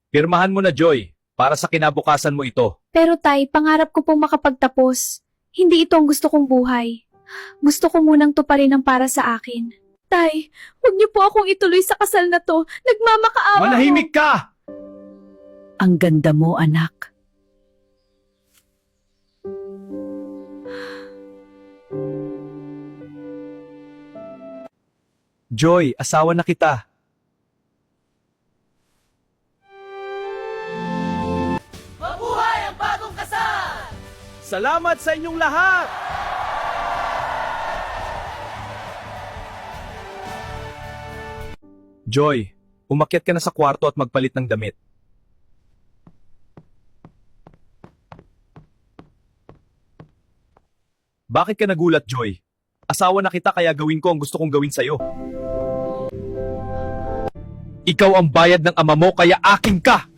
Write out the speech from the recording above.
Pirmahan mo na, Joy, para sa kinabukasan mo ito. Pero tay, pangarap ko pong makapagtapos. Hindi ito ang gusto kong buhay. Gusto ko munang tuparin ang para sa akin. Tay, huwag niyo po akong ituloy sa kasal na to. Nagmamakaawa Manahimik ka! Ang ganda mo, anak. Joy, asawa na kita. Mabuhay ang bagong kasal! Salamat sa inyong lahat! Joy, umakyat ka na sa kwarto at magpalit ng damit. Bakit ka nagulat, Joy? Asawa na kita kaya gawin ko ang gusto kong gawin sa'yo. Ikaw ang bayad ng ama mo kaya aking ka!